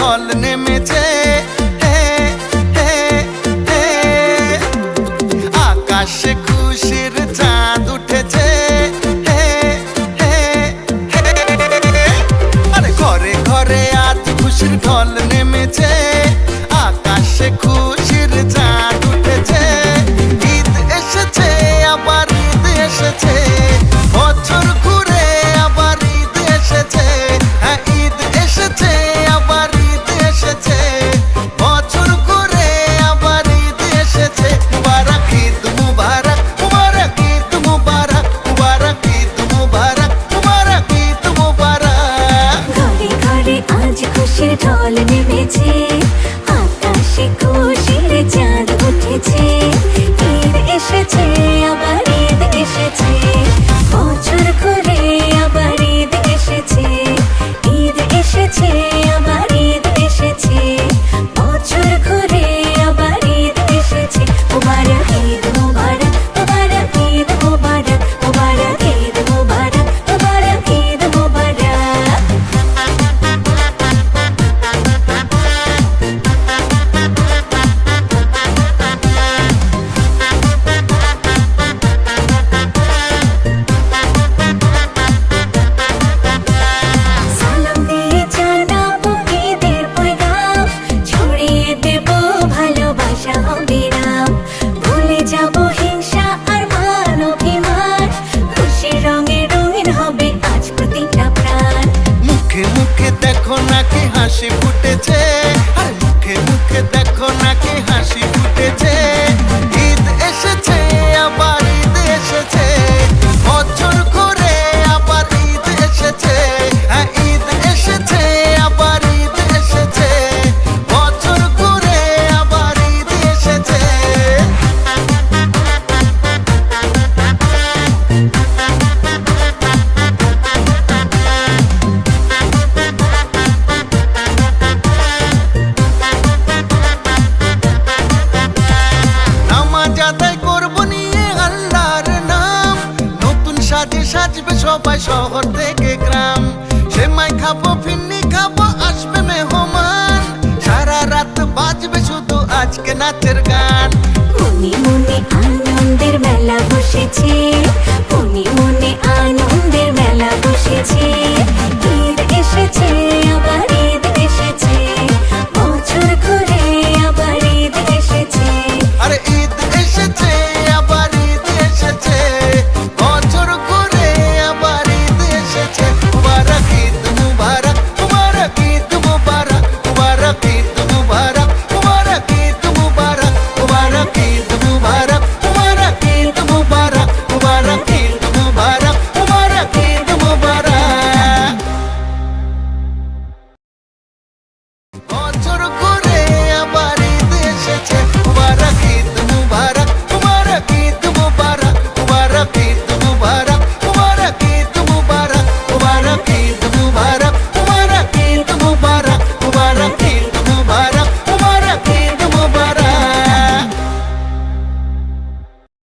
ঢল নেমেছে, আকাশে খুশির চাঁদ উঠেছে, আরে ঘরে ঘরে আজ খুশির ঢল নেমেছে, আকাশে খুশির চাঁদ উঠেছে। ঈদ এসেছে আবার ঈদ এসেছে, বছর ঘুরে আবার ঈদ এসেছে, হ্যাঁ ঈদ এসেছে আবার ঈদ এসেছে, বছর ঘুরে আবার ঈদ এসেছে। মুবারক ঈদ মুবারক, মুবারক ঈদ মুবারক, মুবারক ঈদ মুবারক, মুবারক ঈদ মুবারক। ঘরে ঘরে আজ খুশির ঢল নেমেছে, আকাশে খুশির চাঁদ উঠেছে। ঈদ এসেছে আবার ঈদ এসেছে, বছর ঘুরে আবার ঈদ এসেছে। ঈদ এসেছে আবার ঈদ এসেছে, বছর ঘুরে আবার ঈদ এসেছে। মুবারক ঈদ মুবারক, মুবারক ঈদ মুবারক, মুবারক ঈদ মুবারক, মুবারক ঈদ মুবারক। সালাম দিয়ে জানাবো ঈদের পয়গাম, ছড়িয়ে দেব ভালোবাসা অবিরাম। ভুলে যাব হিংসা আর মান অভিমান, খুশির রঙে রঙিন হবে আজ প্রতিটা প্রাণ। মুখে মুখে দেখো নাকি হাসি ফুটেছে, আর মুখে মুখে দেখো নাকি হাসি ফুটেছে। ঈদ এসেছে আবার ঈদ এসেছে, বছর ঘুরে আবার ঈদ এসেছে, হ্যাঁ ঈদ এসেছে আবার ঈদ এসেছে, বছর ঘুরে আবার ঈদ এসেছে। নামাজ আদায় করবো নিয়ে আল্লাহর নাম, নতুন সাজে সাজবে সবাই শহর থেকে গ্রাম। সেমাই খাবো ফিন্নি খাবো আসবে মেহমান, সারা রাত বাজবে শুধু আজকে নাচের গান। মনে মনে আনন্দের মেলা বসেছে, মনে মনে আনন্দের মেলা বসেছে।